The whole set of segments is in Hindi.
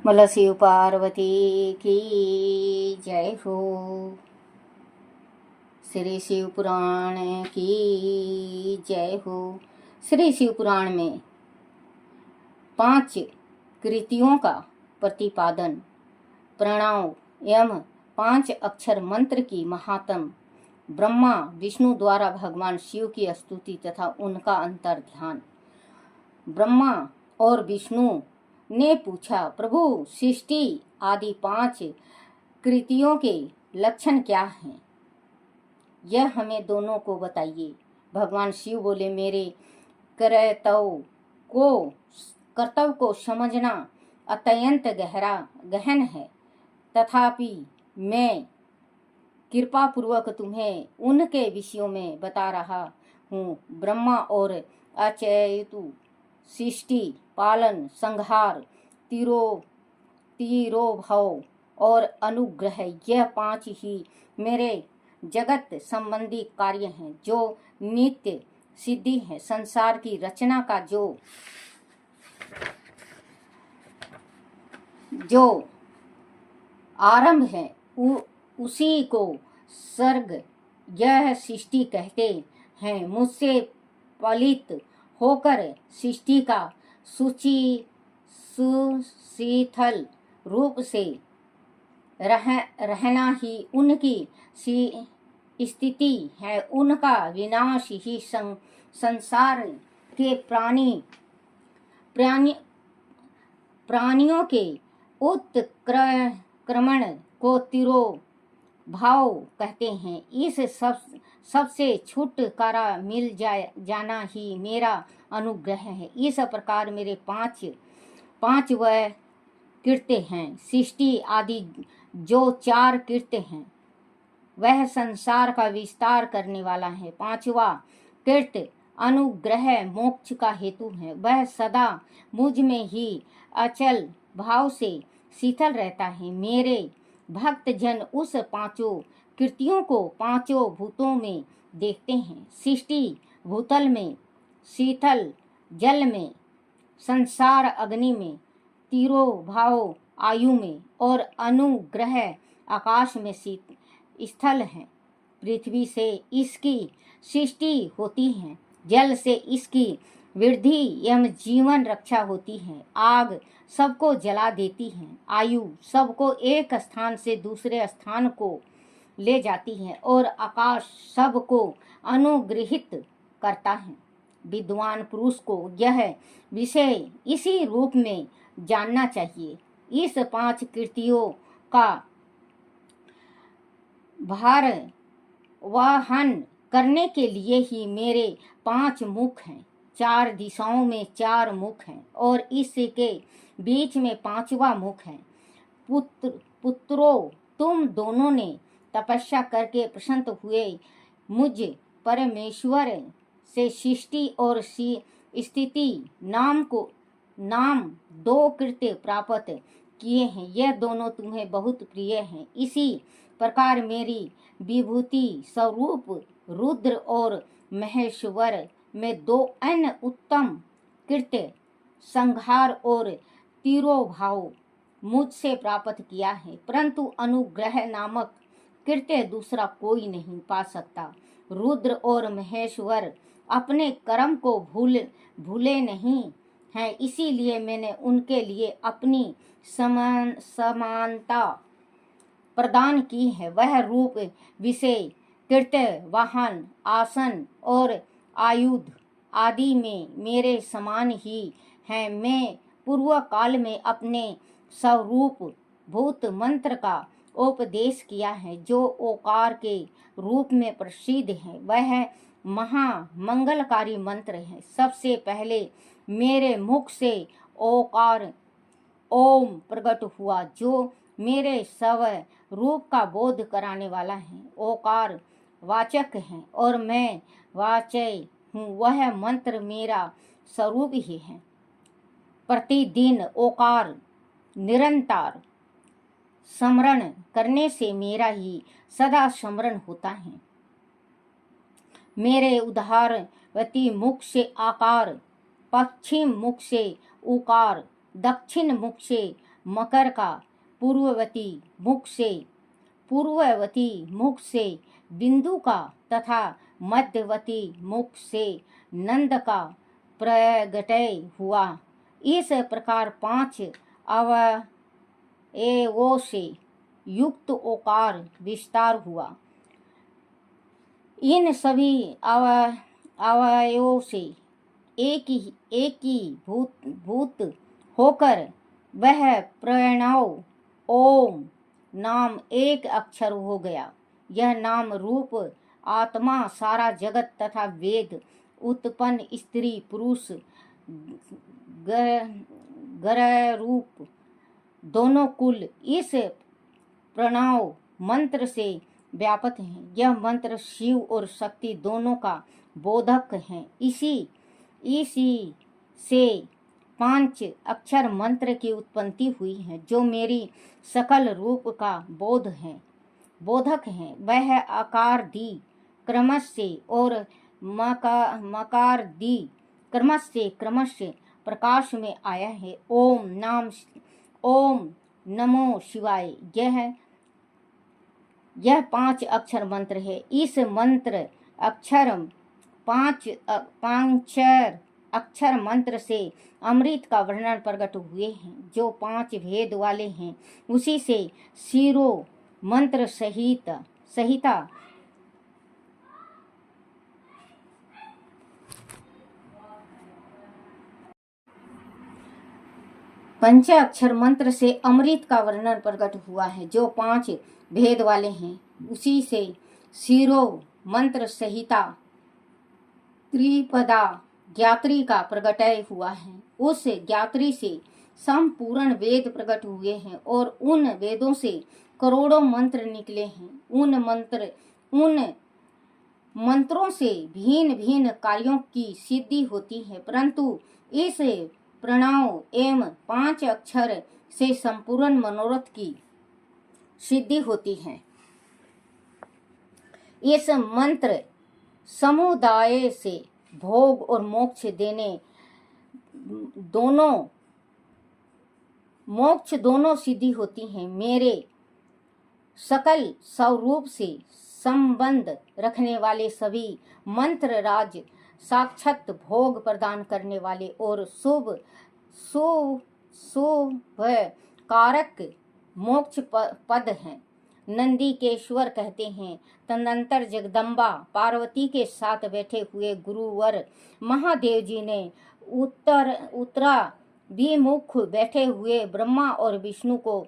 बोलो शिव पार्वती की जय हो। श्री शिव पुराण की जय हो। श्री शिव पुराण में 5 कृतियों का प्रतिपादन, प्रणव एवं 5 अक्षर मंत्र की महात्म, ब्रह्मा विष्णु द्वारा भगवान शिव की स्तुति तथा उनका अंतर ध्यान। ब्रह्मा और विष्णु ने पूछा, प्रभु सृष्टि आदि 5 कृतियों के लक्षण क्या हैं, यह हमें दोनों को बताइए। भगवान शिव बोले, मेरे कर्तव्य को समझना अत्यंत गहन है, तथापि मैं कृपा पूर्वक तुम्हें उनके विषयों में बता रहा हूँ। ब्रह्मा और अचेतु, सृष्टि, पालन, संहार, तिरोभाव और अनुग्रह, यह 5 ही मेरे जगत संबंधी कार्य हैं जो नित्य सिद्धि है। संसार की रचना का जो आरंभ है उसी को सर्ग, यह सृष्टि कहते हैं। मुझसे पलित होकर सृष्टि का सुशीतल रूप से रहना ही उनकी स्थिति है। उनका विनाश ही संसार के प्राणियों के उत्क्रमण को तिरोभाव कहते हैं। इस सबसे छुटकारा मिल जाना ही मेरा अनुग्रह है। इस प्रकार मेरे 5 वह कृत्य हैं। सृष्टि आदि जो 4 कृत्य हैं, वह संसार का विस्तार करने वाला है। 5वां कृत्य अनुग्रह मोक्ष का हेतु है। वह सदा मुझ में ही अचल भाव से शीतल रहता है। मेरे भक्त जन उस 5 कृतियों को 5 भूतों में देखते हैं। सृष्टि भूतल में, शीतल जल में, संसार अग्नि में, तिरोभाव आयु में और अनुग्रह आकाश में स्थल है। पृथ्वी से इसकी सृष्टि होती है, जल से इसकी वृद्धि एवं जीवन रक्षा होती है, आग सबको जला देती है, आयु सबको एक स्थान से दूसरे स्थान को ले जाती है और आकाश सबको अनुग्रहित करता है। विद्वान पुरुष को यह विषय इसी रूप में जानना चाहिए। इस 5 कृतियों का भार वहन करने के लिए ही मेरे 5 मुख हैं। 4 दिशाओं में 4 मुख हैं और इसके बीच में 5वां मुख है। पुत्रों, तुम दोनों ने तपस्या करके प्रसन्न हुए मुझ परमेश्वर से सृष्टि और स्थिति नाम 2 कृत्य प्राप्त किए हैं। यह दोनों तुम्हें बहुत प्रिय हैं। इसी प्रकार मेरी विभूति स्वरूप रुद्र और महेश्वर में 2 अन्य उत्तम कृत्य, संहार और तिरोभाव, मुझसे प्राप्त किया है, परंतु अनुग्रह नामक कृत्य दूसरा कोई नहीं पा सकता। रुद्र और महेश्वर अपने कर्म को भूले नहीं हैं, इसीलिए मैंने उनके लिए अपनी समानता प्रदान की है। वह रूप, विषय, कृत्य, वाहन, आसन और आयुध आदि में मेरे समान ही हैं। मैं पूर्व काल में अपने स्वरूप भूत मंत्र का उपदेश किया है, जो ओकार के रूप में प्रसिद्ध है। वह महामंगलकारी मंत्र है। सबसे पहले मेरे मुख से ओकार ओम प्रकट हुआ, जो मेरे स्वरूप का बोध कराने वाला है। ओकार वाचक है और मैं वाचय हूँ। वह मंत्र मेरा स्वरूप ही है। प्रतिदिन ओकार निरंतर स्मरण करने से मेरा ही सदा स्मरण होता है। मेरे उदारवती मुख से आकार, पश्चिम मुख से उकार, दक्षिण मुख से मकर का पूर्ववती मुख से बिंदु का तथा मध्यवती मुख से नंद का प्रगटय हुआ। इस प्रकार 5 अवयवों से युक्त ओकार विस्तार हुआ। इन सभी अवयवों से एक ही भूत होकर वह प्रणव ओम नाम एक अक्षर हो गया। यह नाम रूप आत्मा सारा जगत तथा वेद उत्पन्न स्त्री पुरुष ग्रह रूप दोनों कुल इस प्रणव मंत्र से व्यापक हैं। यह मंत्र शिव और शक्ति दोनों का बोधक है। इसी से 5 अक्षर मंत्र की उत्पत्ति हुई है, जो मेरी सकल रूप का बोधक है। वह आकार दी क्रमश से और मकार दी क्रमश प्रकाश में आया है। ओम नमो शिवाय यह 5 अक्षर मंत्र है। इस मंत्र अक्षर 5 अक्षर मंत्र से अमृत का वर्णन प्रकट हुए हैं, जो 5 भेद वाले हैं। उसी से शिरो मंत्र संहिता पंचाक्षर मंत्र से अमृत का वर्णन प्रकट हुआ है, जो 5 भेद वाले हैं। उसी से शिरो मंत्र संहिता त्रिपदा ज्ञात्री का प्रकटय हुआ है। उस ज्ञात्री से संपूर्ण वेद प्रकट हुए हैं और उन वेदों से करोड़ों मंत्र निकले हैं। उन मंत्रों से भिन्न भिन्न कार्यों की सिद्धि होती है, परंतु इस प्रणव एवं 5 अक्षर से संपूर्ण मनोरथ की सिद्धि होती है। इस मंत्र समुदाय से भोग और मोक्ष दोनों सिद्धि होती हैं। मेरे सकल स्वरूप से संबंध रखने वाले सभी मंत्र राज साक्षात भोग प्रदान करने वाले और शुभ कारक मोक्ष पद हैं। नंदीकेश्वर कहते हैं, तदनंतर जगदम्बा पार्वती के साथ बैठे हुए गुरुवर महादेव जी ने उत्तरा विमुख बैठे हुए ब्रह्मा और विष्णु को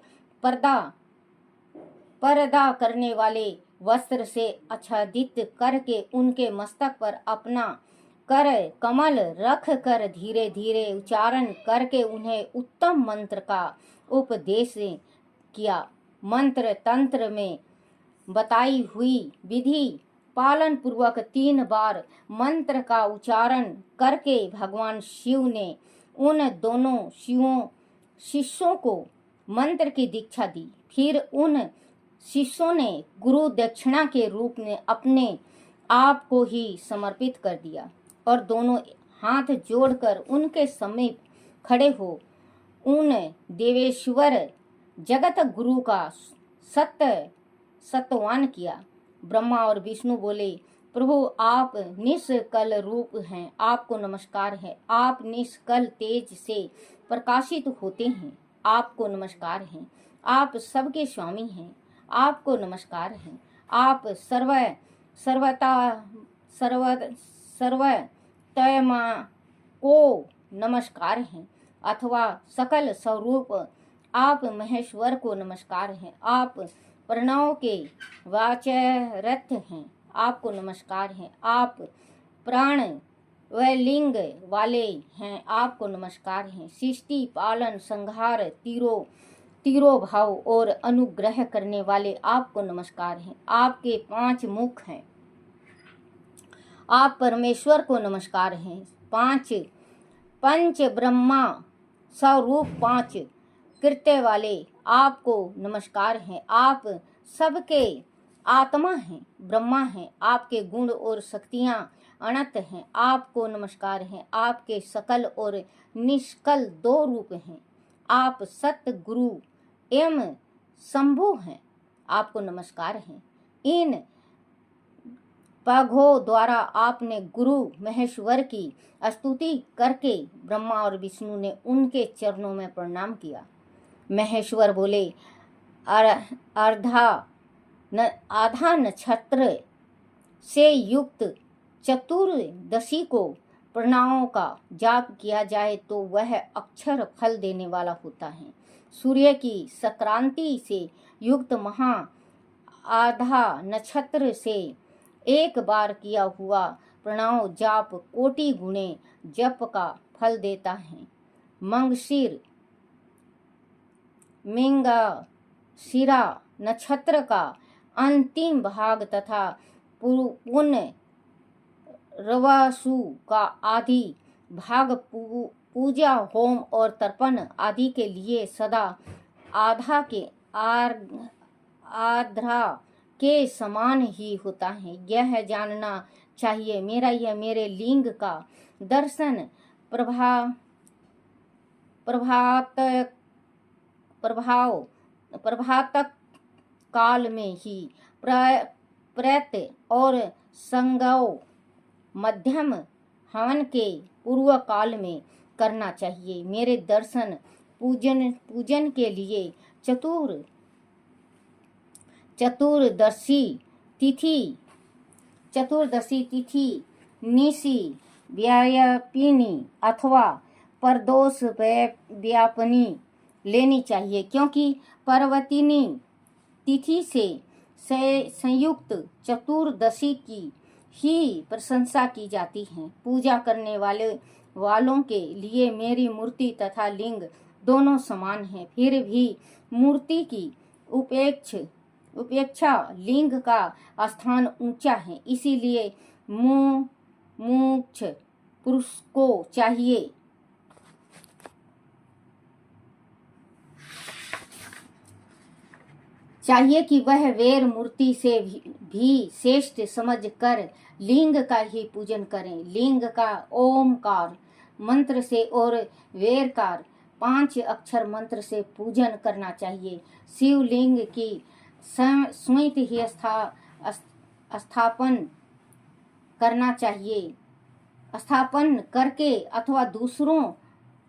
पर्दा करने वाले वस्त्र से आच्छादित करके उनके मस्तक पर अपना कर कमल रख कर धीरे धीरे उच्चारण करके उन्हें उत्तम मंत्र का उपदेश किया। मंत्र तंत्र में बताई हुई विधि पालन पूर्वक 3 बार मंत्र का उच्चारण करके भगवान शिव ने उन दोनों शिष्यों को मंत्र की दीक्षा दी। फिर उन शिष्यों ने गुरु दक्षिणा के रूप में अपने आप को ही समर्पित कर दिया और दोनों हाथ जोड़कर उनके समीप खड़े हो उन देवेश्वर जगत गुरु का सत्वान किया। ब्रह्मा और विष्णु बोले, प्रभु आप निष्कल रूप हैं, आपको नमस्कार है। आप निष्कल तेज से प्रकाशित होते हैं, आपको नमस्कार है। आप सबके स्वामी हैं, आपको नमस्कार है। आप सर्वतमा को नमस्कार है, अथवा सकल स्वरूप आप महेश्वर को नमस्कार है। आप प्रणव के वाचरथ हैं, आपको नमस्कार है। आप प्राण व लिंग वाले हैं, आपको नमस्कार है। सृष्टि पालन संहार तीरों भाव और अनुग्रह करने वाले आपको नमस्कार है। आपके 5 मुख हैं, आप परमेश्वर को नमस्कार हैं। 5 ब्रह्मा स्वरूप 5 कृत्य वाले आपको नमस्कार है। आप सबके आत्मा हैं, ब्रह्मा हैं। आपके गुण और शक्तियां अनंत हैं, आपको नमस्कार है। आपके सकल और निष्कल 2 रूप हैं, आप सत्य गुरु एवं शंभु हैं, आपको नमस्कार है। इन पघों द्वारा आपने गुरु महेश्वर की स्तुति करके ब्रह्मा और विष्णु ने उनके चरणों में प्रणाम किया। महेश्वर बोले, आधा नक्षत्र से युक्त चतुर्दशी को प्रणामों का जाप किया जाए तो वह अक्षर फल देने वाला होता है। सूर्य की संक्रांति से युक्त महा आधा नक्षत्र से एक बार किया हुआ प्रणाम जाप कोटि गुणे जप का फल देता है। मृगशिरा नक्षत्र का अंतिम भाग तथा पुनर्वसु का आदि भाग पूजा होम और तर्पण आदि के लिए सदा आधा के समान ही होता है। यह जानना चाहिए यह मेरे लिंग का दर्शन प्रभातक काल में ही प्रयत और संगव मध्यम हवन के पूर्व काल में करना चाहिए। मेरे दर्शन पूजन के लिए चतुर्दशी तिथि निशी व्यापिनी अथवा प्रदोष व्यापनी लेनी चाहिए, क्योंकि पर्वतिनी तिथि से संयुक्त चतुर्दशी की ही प्रशंसा की जाती है। पूजा करने वालों के लिए मेरी मूर्ति तथा लिंग दोनों समान है। फिर भी मूर्ति की उपेक्षा लिंग का स्थान ऊंचा है, इसीलिए मुमुक्ष पुरुष को चाहिए कि वह वेर मूर्ति से भी श्रेष्ठ समझकर लिंग का ही पूजन करें। लिंग का ओमकार मंत्र से और वेरकार 5 अक्षर मंत्र से पूजन करना चाहिए। शिवलिंग की स्वयं ही स्थापन करना चाहिए। स्थापन करके अथवा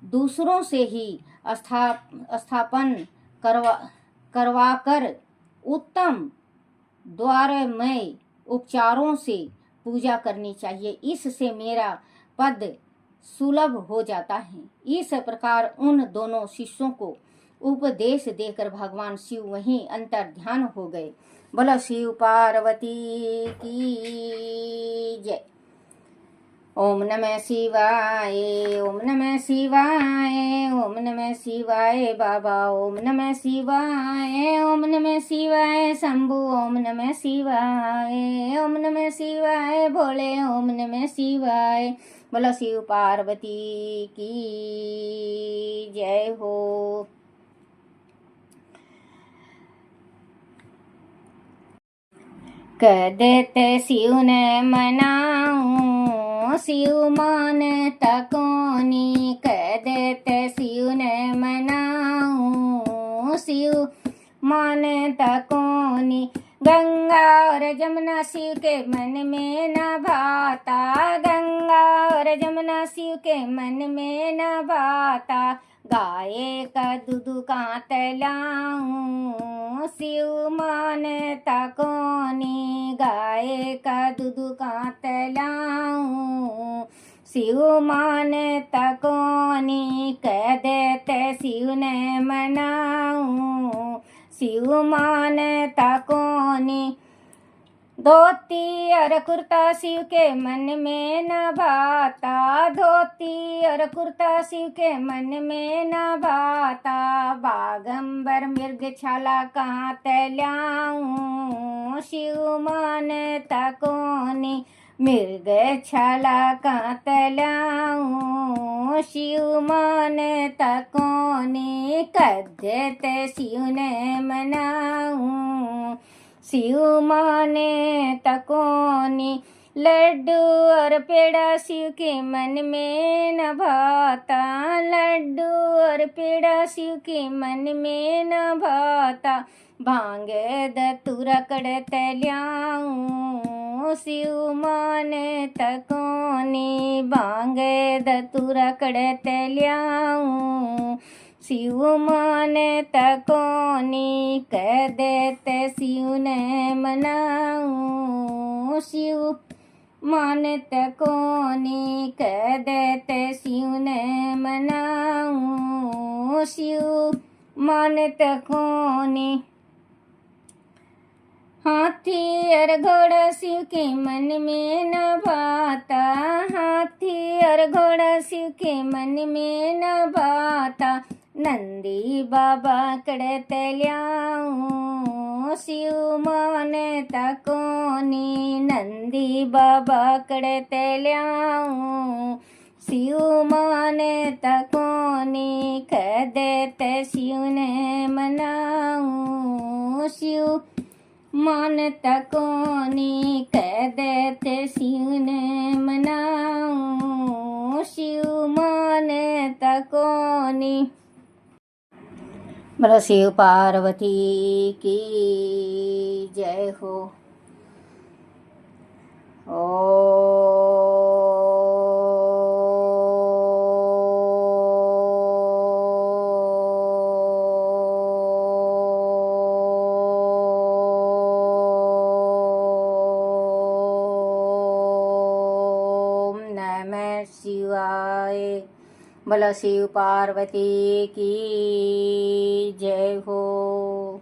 दूसरों से ही स्थापन करवाकर उत्तम द्वारमय उपचारों से पूजा करनी चाहिए। इससे मेरा पद सुलभ हो जाता है। इस प्रकार उन दोनों शिष्यों को उपदेश देकर भगवान शिव वहीं अंतर ध्यान हो गए। बोलो शिव पार्वती की जय। ओम नमः शिवाय, ओम नमः शिवाय, ओम नमः शिवाय बाबा, ओम नमः शिवाय, ओम नमः शिवाय शंभु, ओम नमः शिवाय, ओम नमः शिवाय भोले, ओम नमः शिवाय। बोलो शिव पार्वती की जय हो। कह देते शिव ने मनाऊं, शिव मान तकोनी। कह देते शिव ने मनाऊं, शिव मान तकोनी। गंगा और जमुना शिव के मन में न भाता, गंगा और जमुना शिव के मन में न भाता। गाय का दूध कहाँ तलाऊं, शिव मान तकोनी। गाय का दूध कहाँ तलाऊं, शिव मान तकोनी। कह देते शिव ने मनाऊं, शिव मान तकोनी। धोती और कुर्ता शिव के मन में न भाता, धोती और कुर्ता शिव के मन में न भाता। बागंबर मृग छाला कहाँ तलाऊं, शिव मान तकोनी। मृग छाला कहाँ तलाऊं, शिव मान तकोनी। कद्दते शिव ने मनाऊं, शिव माने तकोनी। लड्डू और पेड़ा शिव के मन में न भाता, लड्डू और पेड़ा शिव के मन में न भाता, भांग धतूरा कड़त ल्याऊं शिव मान तकोनी, भांग धतूरा कड़त ल्याऊं शिव मान तकोनी, कह देते शिव ने मनाऊं शिव मानत कोनी, कह देते शिव ने मनाऊं शिव मानत कोनी। हाथी और घोड़ा शिव के मन में न भाता, हाथी और घोड़ा शिव के मन में न भाता, नंदी बाबा कड़त ल्याऊं शिव मानता कोनी, नंदी बाबा कड़त ल्याऊं शिव मानता कोनी, कह देते शिव ने मनाऊं शिव मानता कोनी, कह देते शिव ने मनाऊं शिव मानता कोनी। बोलो शिव पार्वती की जय हो। ओम नमः शिवाय। बोलो शिव पार्वती की जय हो।